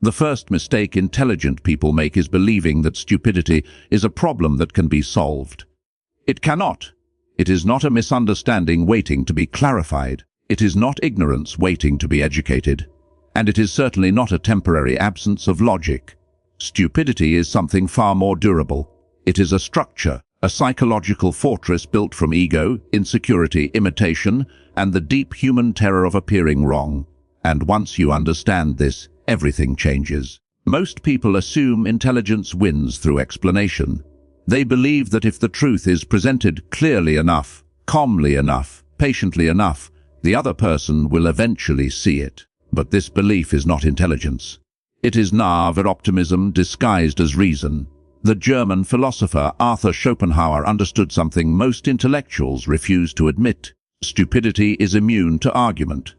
The first mistake intelligent people make is believing that stupidity is a problem that can be solved. It cannot. It is not a misunderstanding waiting to be clarified. It is not ignorance waiting to be educated. And it is certainly not a temporary absence of logic. Stupidity is something far more durable. It is a structure, a psychological fortress built from ego, insecurity, imitation, and the deep human terror of appearing wrong. And once you understand this, everything changes. Most people assume intelligence wins through explanation. They believe that if the truth is presented clearly enough, calmly enough, patiently enough, the other person will eventually see it. But this belief is not intelligence. It is naive optimism disguised as reason. The German philosopher Arthur Schopenhauer understood something most intellectuals refuse to admit. Stupidity is immune to argument.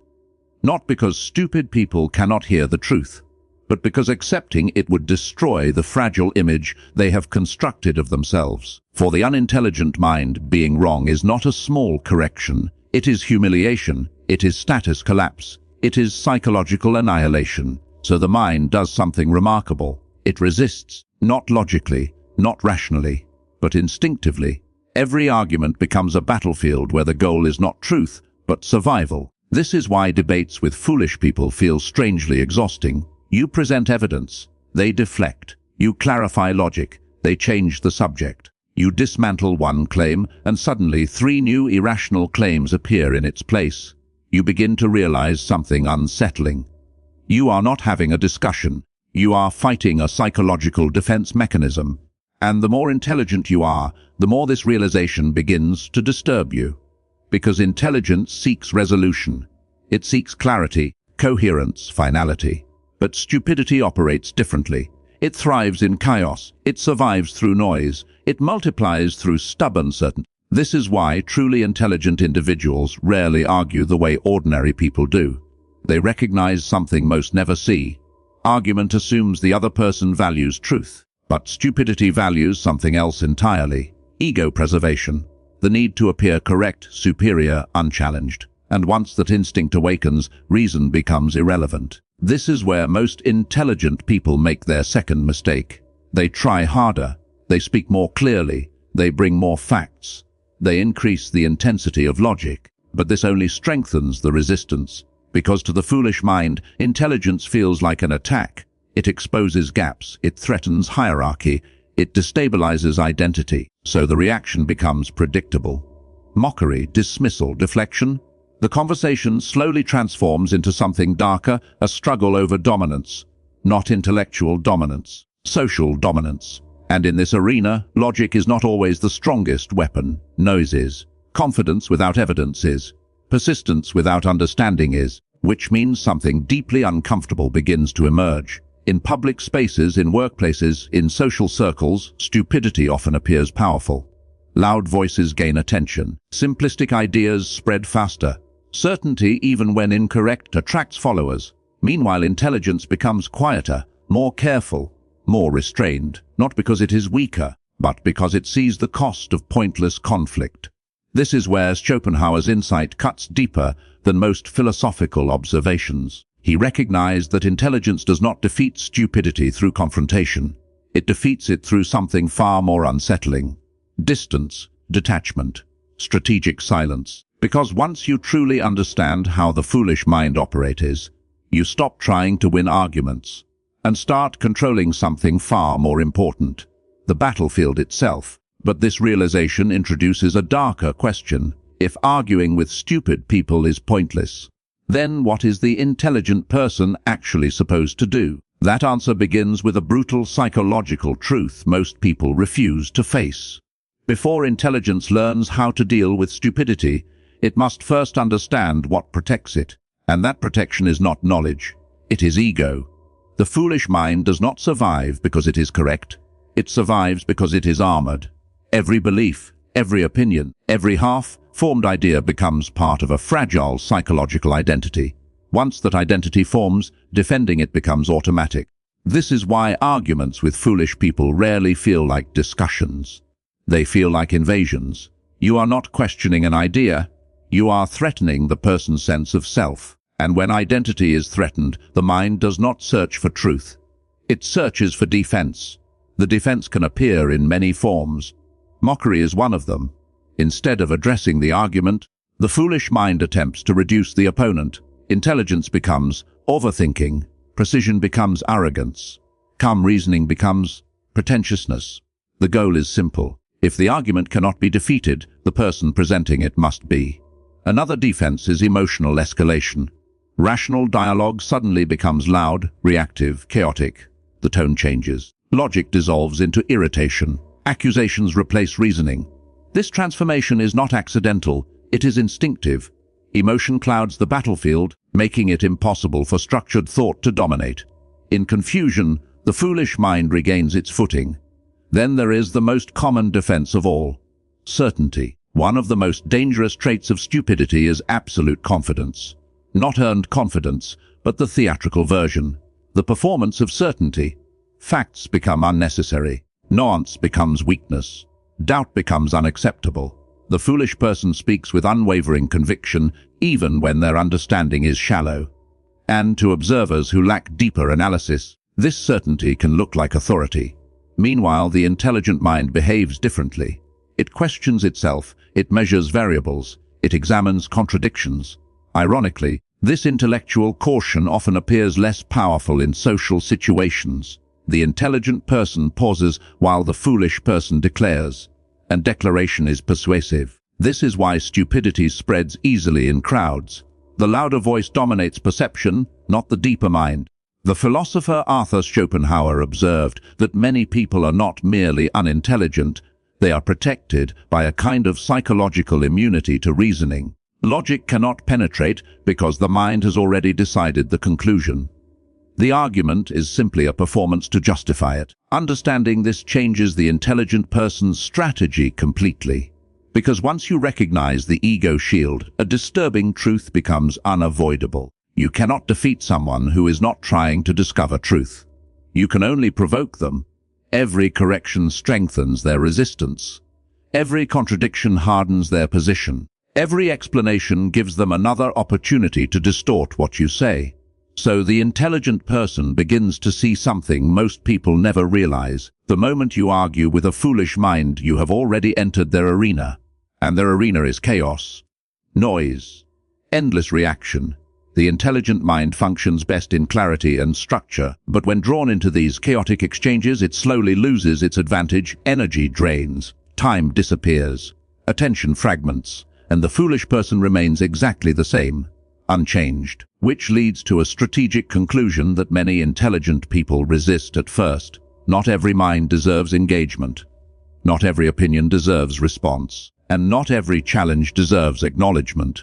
Not because stupid people cannot hear the truth, but because accepting it would destroy the fragile image they have constructed of themselves. For the unintelligent mind, being wrong is not a small correction. It is humiliation. It is status collapse. It is psychological annihilation. So the mind does something remarkable. It resists, not logically, not rationally, but instinctively. Every argument becomes a battlefield where the goal is not truth, but survival. This is why debates with foolish people feel strangely exhausting. You present evidence, they deflect. You clarify logic, they change the subject. You dismantle one claim, and suddenly 3 new irrational claims appear in its place. You begin to realize something unsettling. You are not having a discussion. You are fighting a psychological defense mechanism. And the more intelligent you are, the more this realization begins to disturb you. Because intelligence seeks resolution. It seeks clarity, coherence, finality. But stupidity operates differently. It thrives in chaos. It survives through noise. It multiplies through stubborn certainty. This is why truly intelligent individuals rarely argue the way ordinary people do. They recognize something most never see. Argument assumes the other person values truth, but stupidity values something else entirely. Ego preservation. The need to appear correct, superior, unchallenged. And once that instinct awakens, reason becomes irrelevant. This is where most intelligent people make their second mistake. They try harder. They speak more clearly. They bring more facts. They increase the intensity of logic. But this only strengthens the resistance. Because to the foolish mind, intelligence feels like an attack. It exposes gaps. It threatens hierarchy. It destabilizes identity. So the reaction becomes predictable. Mockery, dismissal, deflection. The conversation slowly transforms into something darker, a struggle over dominance. Not intellectual dominance, social dominance. And in this arena, logic is not always the strongest weapon. Noise is. Confidence without evidence is. Persistence without understanding is. Which means something deeply uncomfortable begins to emerge. In public spaces, in workplaces, in social circles, stupidity often appears powerful. Loud voices gain attention. Simplistic ideas spread faster. Certainty, even when incorrect, attracts followers. Meanwhile, intelligence becomes quieter, more careful, more restrained, not because it is weaker, but because it sees the cost of pointless conflict. This is where Schopenhauer's insight cuts deeper than most philosophical observations. He recognized that intelligence does not defeat stupidity through confrontation. It defeats it through something far more unsettling. Distance, detachment, strategic silence. Because once you truly understand how the foolish mind operates, you stop trying to win arguments and start controlling something far more important, the battlefield itself. But this realization introduces a darker question. If arguing with stupid people is pointless, then what is the intelligent person actually supposed to do? That answer begins with a brutal psychological truth most people refuse to face. Before intelligence learns how to deal with stupidity, it must first understand what protects it. And that protection is not knowledge, it is ego. The foolish mind does not survive because it is correct. It survives because it is armored. Every belief, every opinion, every half-formed idea becomes part of a fragile psychological identity. Once that identity forms, defending it becomes automatic. This is why arguments with foolish people rarely feel like discussions. They feel like invasions. You are not questioning an idea. You are threatening the person's sense of self. And when identity is threatened, the mind does not search for truth. It searches for defense. The defense can appear in many forms. Mockery is one of them. Instead of addressing the argument, the foolish mind attempts to reduce the opponent. Intelligence becomes overthinking. Precision becomes arrogance. Calm reasoning becomes pretentiousness. The goal is simple. If the argument cannot be defeated, the person presenting it must be. Another defense is emotional escalation. Rational dialogue suddenly becomes loud, reactive, chaotic. The tone changes. Logic dissolves into irritation. Accusations replace reasoning. This transformation is not accidental, it is instinctive. Emotion clouds the battlefield, making it impossible for structured thought to dominate. In confusion, the foolish mind regains its footing. Then there is the most common defense of all: certainty. One of the most dangerous traits of stupidity is absolute confidence. Not earned confidence, but the theatrical version. The performance of certainty. Facts become unnecessary. Nuance becomes weakness. Doubt becomes unacceptable. The foolish person speaks with unwavering conviction, even when their understanding is shallow. And to observers who lack deeper analysis, this certainty can look like authority. Meanwhile, the intelligent mind behaves differently. It questions itself, it measures variables, it examines contradictions. Ironically, this intellectual caution often appears less powerful in social situations. The intelligent person pauses while the foolish person declares, and declaration is persuasive. This is why stupidity spreads easily in crowds. The louder voice dominates perception, not the deeper mind. The philosopher Arthur Schopenhauer observed that many people are not merely unintelligent, they are protected by a kind of psychological immunity to reasoning. Logic cannot penetrate because the mind has already decided the conclusion. The argument is simply a performance to justify it. Understanding this changes the intelligent person's strategy completely. Because once you recognize the ego shield, a disturbing truth becomes unavoidable. You cannot defeat someone who is not trying to discover truth. You can only provoke them. Every correction strengthens their resistance. Every contradiction hardens their position. Every explanation gives them another opportunity to distort what you say. So the intelligent person begins to see something most people never realize. The moment you argue with a foolish mind, you have already entered their arena. And their arena is chaos, noise, endless reaction. The intelligent mind functions best in clarity and structure, but when drawn into these chaotic exchanges, it slowly loses its advantage. Energy drains, time disappears, attention fragments, and the foolish person remains exactly the same, unchanged, which leads to a strategic conclusion that many intelligent people resist at first. Not every mind deserves engagement. Not every opinion deserves response. And not every challenge deserves acknowledgement.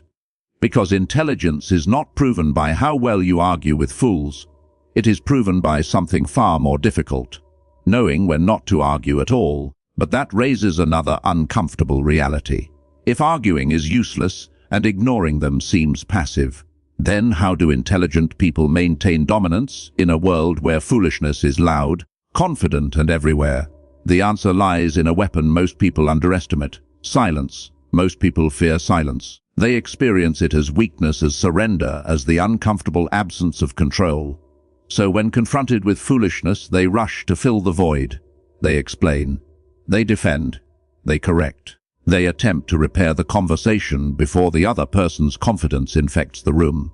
Because intelligence is not proven by how well you argue with fools. It is proven by something far more difficult: knowing when not to argue at all. But that raises another uncomfortable reality. If arguing is useless and ignoring them seems passive, then how do intelligent people maintain dominance in a world where foolishness is loud, confident, and everywhere? The answer lies in a weapon most people underestimate: silence. Most people fear silence. They experience it as weakness, as surrender, as the uncomfortable absence of control. So when confronted with foolishness, they rush to fill the void. They explain. They defend. They correct. They attempt to repair the conversation before the other person's confidence infects the room.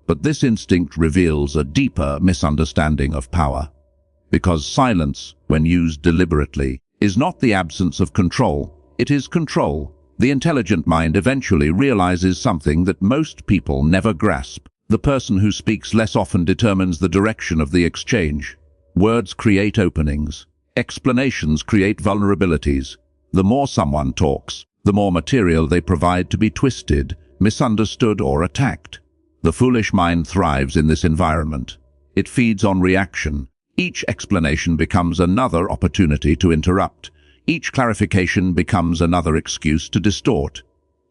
But this instinct reveals a deeper misunderstanding of power. Because silence, when used deliberately, is not the absence of control. It is control. The intelligent mind eventually realizes something that most people never grasp. The person who speaks less often determines the direction of the exchange. Words create openings. Explanations create vulnerabilities. The more someone talks, the more material they provide to be twisted, misunderstood, or attacked. The foolish mind thrives in this environment. It feeds on reaction. Each explanation becomes another opportunity to interrupt. Each clarification becomes another excuse to distort.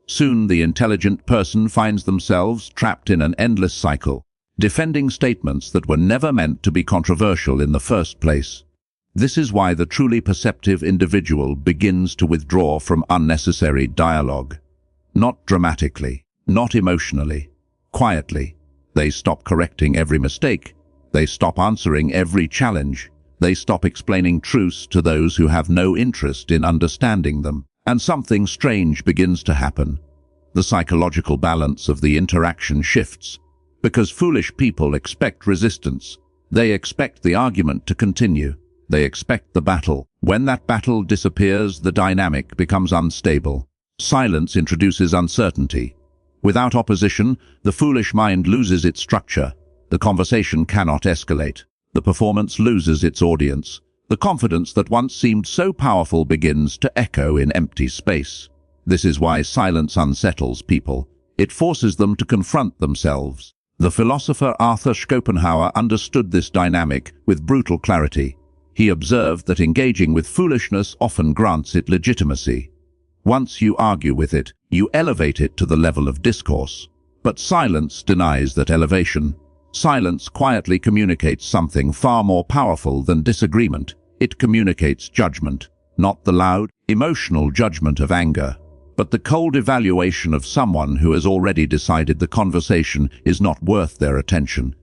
Soon the intelligent person finds themselves trapped in an endless cycle, defending statements that were never meant to be controversial in the first place. This is why the truly perceptive individual begins to withdraw from unnecessary dialogue. Not dramatically, not emotionally, quietly. They stop correcting every mistake. They stop answering every challenge. They stop explaining truths to those who have no interest in understanding them. And something strange begins to happen. The psychological balance of the interaction shifts. Because foolish people expect resistance. They expect the argument to continue. They expect the battle. When that battle disappears, the dynamic becomes unstable. Silence introduces uncertainty. Without opposition, the foolish mind loses its structure. The conversation cannot escalate. The performance loses its audience. The confidence that once seemed so powerful begins to echo in empty space. This is why silence unsettles people. It forces them to confront themselves. The philosopher Arthur Schopenhauer understood this dynamic with brutal clarity. He observed that engaging with foolishness often grants it legitimacy. Once you argue with it, you elevate it to the level of discourse. But silence denies that elevation. Silence quietly communicates something far more powerful than disagreement. It communicates judgment, not the loud, emotional judgment of anger, but the cold evaluation of someone who has already decided the conversation is not worth their attention.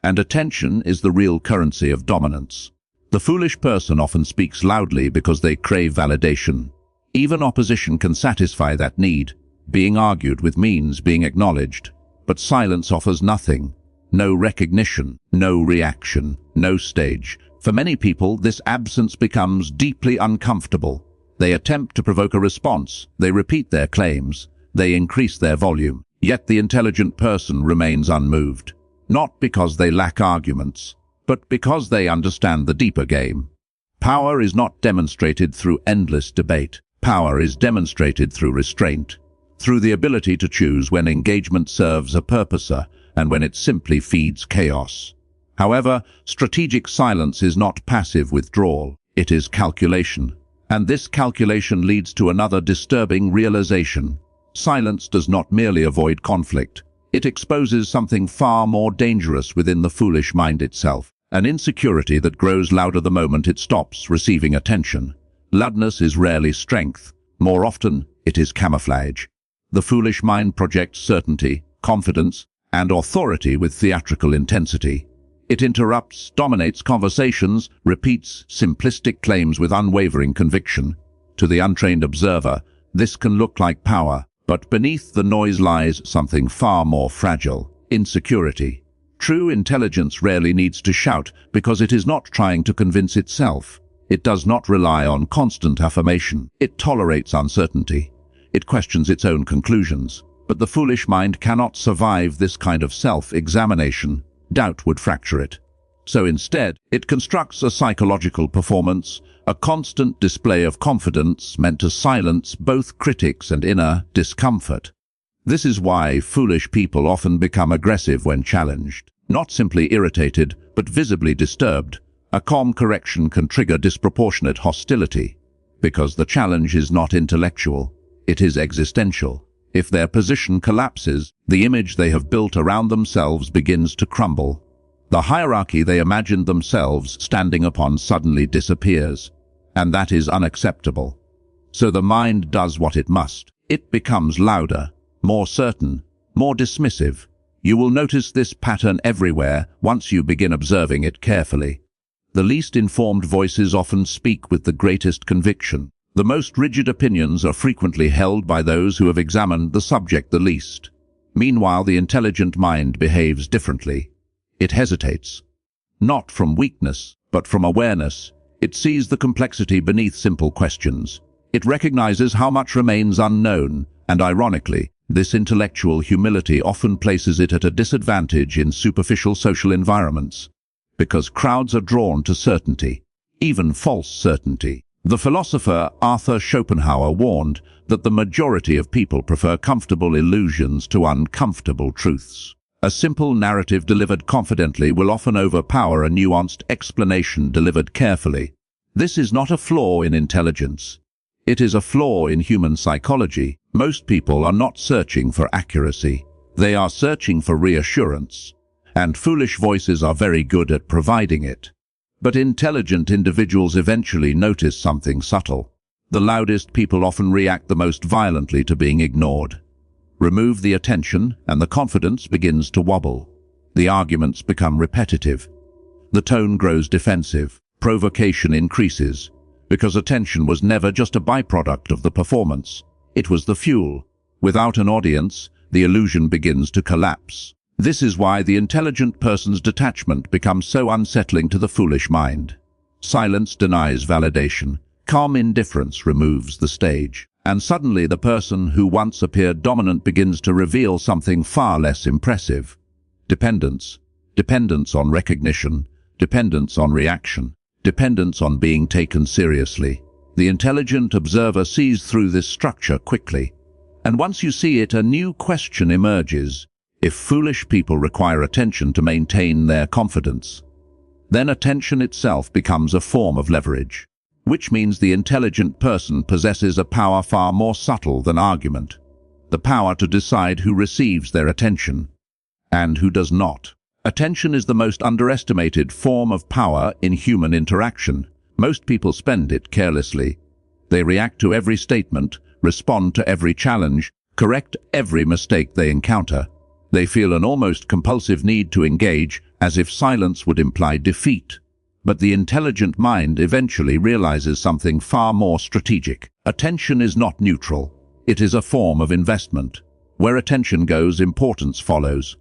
And attention is the real currency of dominance. The foolish person often speaks loudly because they crave validation. Even opposition can satisfy that need. Being argued with means being acknowledged. But silence offers nothing. No recognition, no reaction, no stage. For many people, this absence becomes deeply uncomfortable. They attempt to provoke a response. They repeat their claims. They increase their volume. Yet the intelligent person remains unmoved. Not because they lack arguments, but because they understand the deeper game. Power is not demonstrated through endless debate. Power is demonstrated through restraint, through the ability to choose when engagement serves a purpose and when it simply feeds chaos. However, strategic silence is not passive withdrawal, it is calculation. And this calculation leads to another disturbing realization. Silence does not merely avoid conflict. It exposes something far more dangerous within the foolish mind itself, an insecurity that grows louder the moment it stops receiving attention. Loudness is rarely strength. More often, it is camouflage. The foolish mind projects certainty, confidence, and authority with theatrical intensity. It interrupts, dominates conversations, repeats simplistic claims with unwavering conviction. To the untrained observer, this can look like power, but beneath the noise lies something far more fragile: insecurity. True intelligence rarely needs to shout because it is not trying to convince itself. It does not rely on constant affirmation. It tolerates uncertainty. It questions its own conclusions. But the foolish mind cannot survive this kind of self-examination. Doubt would fracture it. So instead, it constructs a psychological performance, a constant display of confidence meant to silence both critics and inner discomfort. This is why foolish people often become aggressive when challenged. Not simply irritated, but visibly disturbed. A calm correction can trigger disproportionate hostility, because the challenge is not intellectual, it is existential. If their position collapses, the image they have built around themselves begins to crumble. The hierarchy they imagined themselves standing upon suddenly disappears, and that is unacceptable. So the mind does what it must. It becomes louder, more certain, more dismissive. You will notice this pattern everywhere once you begin observing it carefully. The least informed voices often speak with the greatest conviction. The most rigid opinions are frequently held by those who have examined the subject the least. Meanwhile, the intelligent mind behaves differently. It hesitates. Not from weakness, but from awareness. It sees the complexity beneath simple questions. It recognizes how much remains unknown, and ironically, this intellectual humility often places it at a disadvantage in superficial social environments, because crowds are drawn to certainty, even false certainty. The philosopher Arthur Schopenhauer warned that the majority of people prefer comfortable illusions to uncomfortable truths. A simple narrative delivered confidently will often overpower a nuanced explanation delivered carefully. This is not a flaw in intelligence. It is a flaw in human psychology. Most people are not searching for accuracy. They are searching for reassurance. And foolish voices are very good at providing it. But intelligent individuals eventually notice something subtle. The loudest people often react the most violently to being ignored. Remove the attention and the confidence begins to wobble. The arguments become repetitive. The tone grows defensive. Provocation increases, because attention was never just a byproduct of the performance. It was the fuel. Without an audience, the illusion begins to collapse. This is why the intelligent person's detachment becomes so unsettling to the foolish mind. Silence denies validation. Calm indifference removes the stage. And suddenly the person who once appeared dominant begins to reveal something far less impressive. Dependence. Dependence on recognition. Dependence on reaction. Dependence on being taken seriously. The intelligent observer sees through this structure quickly. And once you see it, a new question emerges. If foolish people require attention to maintain their confidence, then attention itself becomes a form of leverage, which means the intelligent person possesses a power far more subtle than argument, the power to decide who receives their attention and who does not. Attention is the most underestimated form of power in human interaction. Most people spend it carelessly. They react to every statement, respond to every challenge, correct every mistake they encounter. They feel an almost compulsive need to engage, as if silence would imply defeat. But the intelligent mind eventually realizes something far more strategic. Attention is not neutral. It is a form of investment. Where attention goes, importance follows.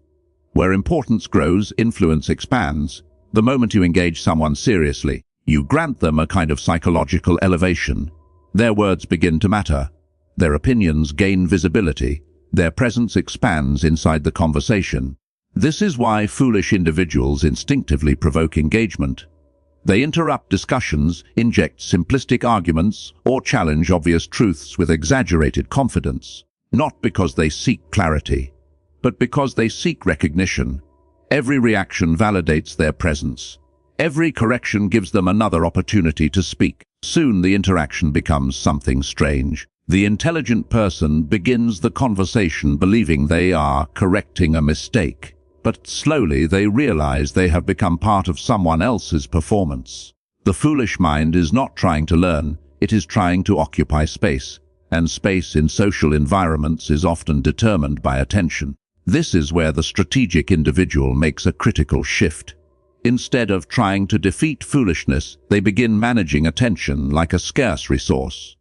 Where importance grows, influence expands. The moment you engage someone seriously, you grant them a kind of psychological elevation. Their words begin to matter. Their opinions gain visibility. Their presence expands inside the conversation. This is why foolish individuals instinctively provoke engagement. They interrupt discussions, inject simplistic arguments, or challenge obvious truths with exaggerated confidence, not because they seek clarity, but because they seek recognition. Every reaction validates their presence. Every correction gives them another opportunity to speak. Soon the interaction becomes something strange. The intelligent person begins the conversation believing they are correcting a mistake, but slowly they realize they have become part of someone else's performance. The foolish mind is not trying to learn, it is trying to occupy space, and space in social environments is often determined by attention. This is where the strategic individual makes a critical shift. Instead of trying to defeat foolishness, they begin managing attention like a scarce resource.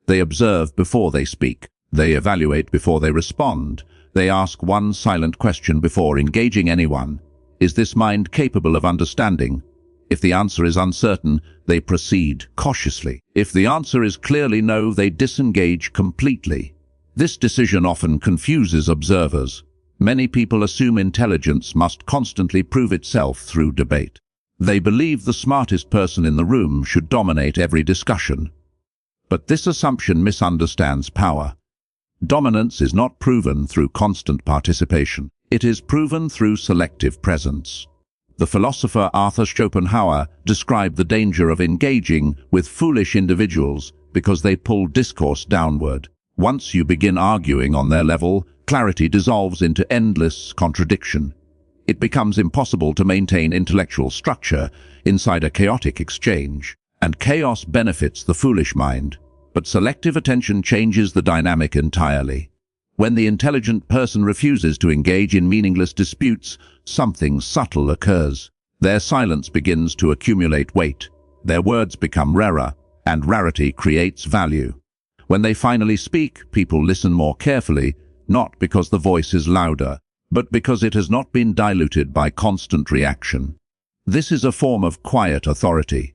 They observe before they speak. They evaluate before they respond. They ask one silent question before engaging anyone. Is this mind capable of understanding? If the answer is uncertain, they proceed cautiously. If the answer is clearly no, they disengage completely. This decision often confuses observers. Many people assume intelligence must constantly prove itself through debate. They believe the smartest person in the room should dominate every discussion. But this assumption misunderstands power. Dominance is not proven through constant participation. It is proven through selective presence. The philosopher Arthur Schopenhauer described the danger of engaging with foolish individuals because they pull discourse downward. Once you begin arguing on their level, clarity dissolves into endless contradiction. It becomes impossible to maintain intellectual structure inside a chaotic exchange. And chaos benefits the foolish mind, but selective attention changes the dynamic entirely. When the intelligent person refuses to engage in meaningless disputes, something subtle occurs. Their silence begins to accumulate weight. Their words become rarer, and rarity creates value. When they finally speak, people listen more carefully, not because the voice is louder, but because it has not been diluted by constant reaction. This is a form of quiet authority.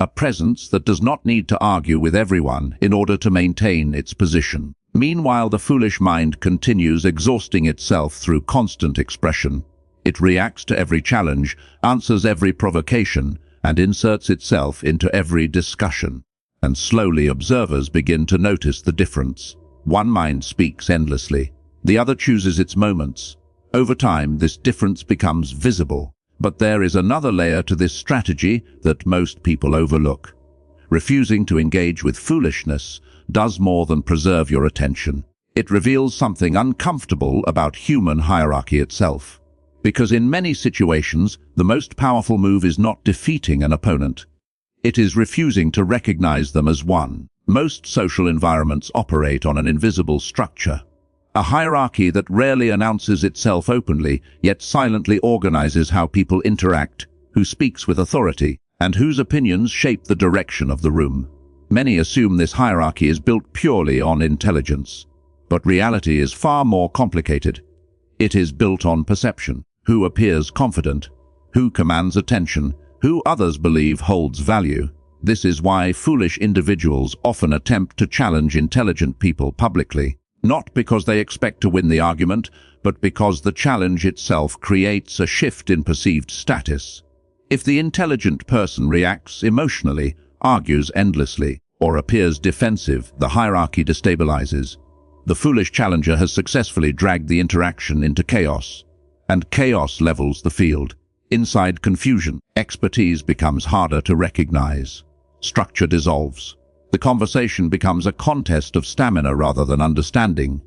A presence that does not need to argue with everyone in order to maintain its position. Meanwhile, the foolish mind continues exhausting itself through constant expression. It reacts to every challenge, answers every provocation, and inserts itself into every discussion. And slowly observers begin to notice the difference. One mind speaks endlessly, the other chooses its moments. Over time, this difference becomes visible. But there is another layer to this strategy that most people overlook. Refusing to engage with foolishness does more than preserve your attention. It reveals something uncomfortable about human hierarchy itself. Because in many situations, the most powerful move is not defeating an opponent. It is refusing to recognize them as one. Most social environments operate on an invisible structure. A hierarchy that rarely announces itself openly, yet silently organizes how people interact, who speaks with authority, and whose opinions shape the direction of the room. Many assume this hierarchy is built purely on intelligence. But reality is far more complicated. It is built on perception. Who appears confident? Who commands attention? Who others believe holds value? This is why foolish individuals often attempt to challenge intelligent people publicly. Not because they expect to win the argument, but because the challenge itself creates a shift in perceived status. If the intelligent person reacts emotionally, argues endlessly, or appears defensive, the hierarchy destabilizes. The foolish challenger has successfully dragged the interaction into chaos, and chaos levels the field. Inside confusion, expertise becomes harder to recognize. Structure dissolves. The conversation becomes a contest of stamina rather than understanding.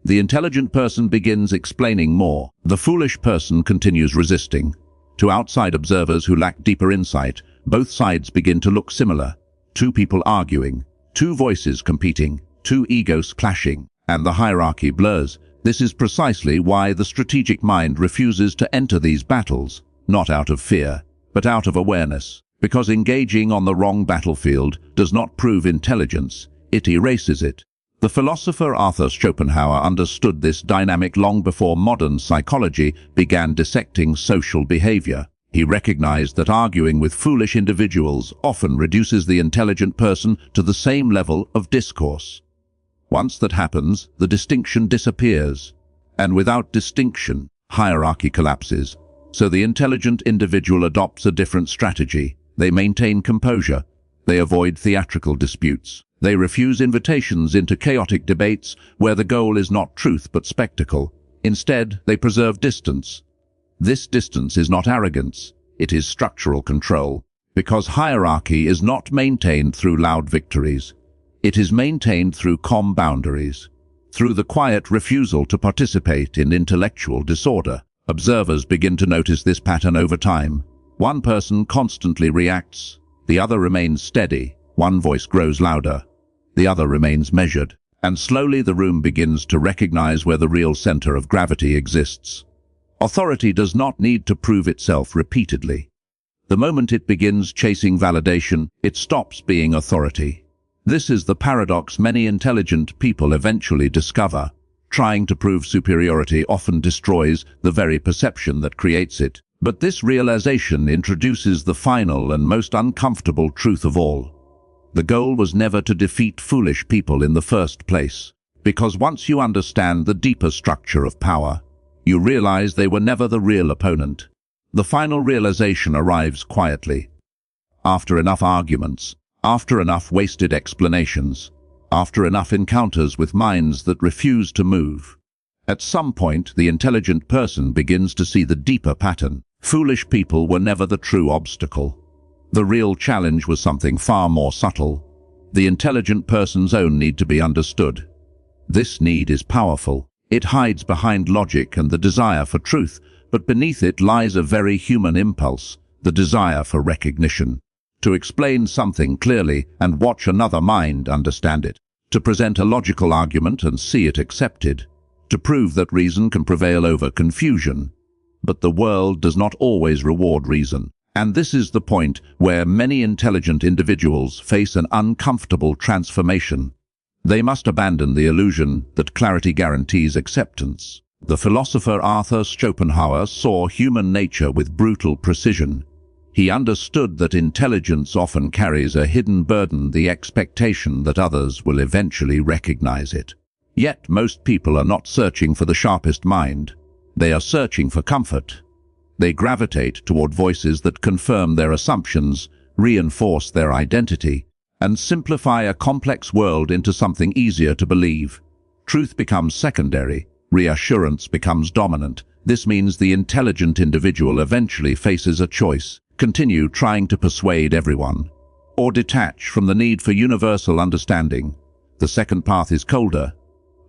The intelligent person begins explaining more. The foolish person continues resisting. To outside observers who lack deeper insight, both sides begin to look similar. Two people arguing, two voices competing, two egos clashing, and the hierarchy blurs. This is precisely why the strategic mind refuses to enter these battles, not out of fear, but out of awareness. Because engaging on the wrong battlefield does not prove intelligence, it erases it. The philosopher Arthur Schopenhauer understood this dynamic long before modern psychology began dissecting social behavior. He recognized that arguing with foolish individuals often reduces the intelligent person to the same level of discourse. Once that happens, the distinction disappears. And without distinction, hierarchy collapses. So the intelligent individual adopts a different strategy. They maintain composure. They avoid theatrical disputes. They refuse invitations into chaotic debates where the goal is not truth but spectacle. Instead, they preserve distance. This distance is not arrogance. It is structural control. Because hierarchy is not maintained through loud victories. It is maintained through calm boundaries, through the quiet refusal to participate in intellectual disorder. Observers begin to notice this pattern over time. One person constantly reacts, the other remains steady. One voice grows louder, the other remains measured, and slowly the room begins to recognize where the real center of gravity exists. Authority does not need to prove itself repeatedly. The moment it begins chasing validation, it stops being authority. This is the paradox many intelligent people eventually discover. Trying to prove superiority often destroys the very perception that creates it. But this realization introduces the final and most uncomfortable truth of all. The goal was never to defeat foolish people in the first place. Because once you understand the deeper structure of power, you realize they were never the real opponent. The final realization arrives quietly. After enough arguments, after enough wasted explanations, after enough encounters with minds that refuse to move. At some point, the intelligent person begins to see the deeper pattern. Foolish people were never the true obstacle. The real challenge was something far more subtle. The intelligent person's own need to be understood. This need is powerful. It hides behind logic and the desire for truth, but beneath it lies a very human impulse, the desire for recognition. To explain something clearly and watch another mind understand it. To present a logical argument and see it accepted. To prove that reason can prevail over confusion. But the world does not always reward reason. And this is the point where many intelligent individuals face an uncomfortable transformation. They must abandon the illusion that clarity guarantees acceptance. The philosopher Arthur Schopenhauer saw human nature with brutal precision. He understood that intelligence often carries a hidden burden, the expectation that others will eventually recognize it. Yet most people are not searching for the sharpest mind. They are searching for comfort. They gravitate toward voices that confirm their assumptions, reinforce their identity, and simplify a complex world into something easier to believe. Truth becomes secondary, reassurance becomes dominant. This means the intelligent individual eventually faces a choice: continue trying to persuade everyone, or detach from the need for universal understanding. The second path is colder,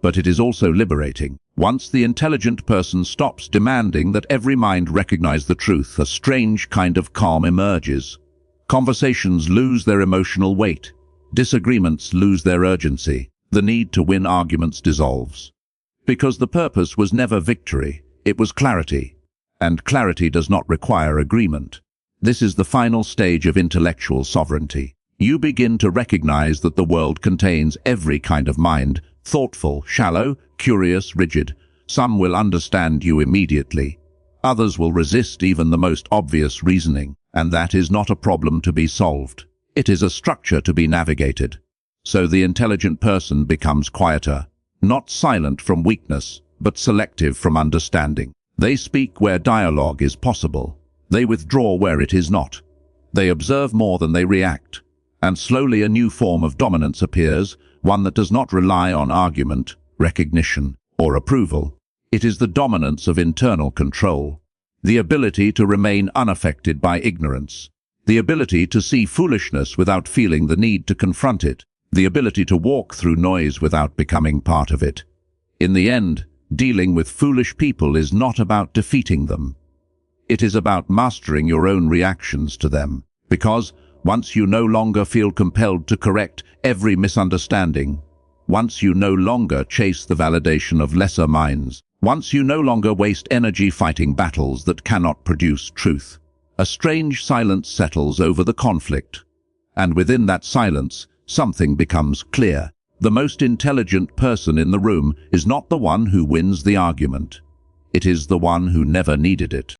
but it is also liberating. Once the intelligent person stops demanding that every mind recognize the truth, a strange kind of calm emerges. Conversations lose their emotional weight. Disagreements lose their urgency. The need to win arguments dissolves. Because the purpose was never victory, it was clarity. And clarity does not require agreement. This is the final stage of intellectual sovereignty. You begin to recognize that the world contains every kind of mind, thoughtful, shallow, curious, rigid. Some will understand you immediately. Others will resist even the most obvious reasoning, and that is not a problem to be solved. It is a structure to be navigated. So the intelligent person becomes quieter, not silent from weakness, but selective from understanding. They speak where dialogue is possible. They withdraw where it is not. They observe more than they react. And slowly a new form of dominance appears, one that does not rely on argument, recognition, or approval. It is the dominance of internal control, the ability to remain unaffected by ignorance, the ability to see foolishness without feeling the need to confront it, the ability to walk through noise without becoming part of it. In the end, dealing with foolish people is not about defeating them. It is about mastering your own reactions to them, because once you no longer feel compelled to correct every misunderstanding, once you no longer chase the validation of lesser minds, once you no longer waste energy fighting battles that cannot produce truth, a strange silence settles over the conflict. And within that silence, something becomes clear. The most intelligent person in the room is not the one who wins the argument. It is the one who never needed it.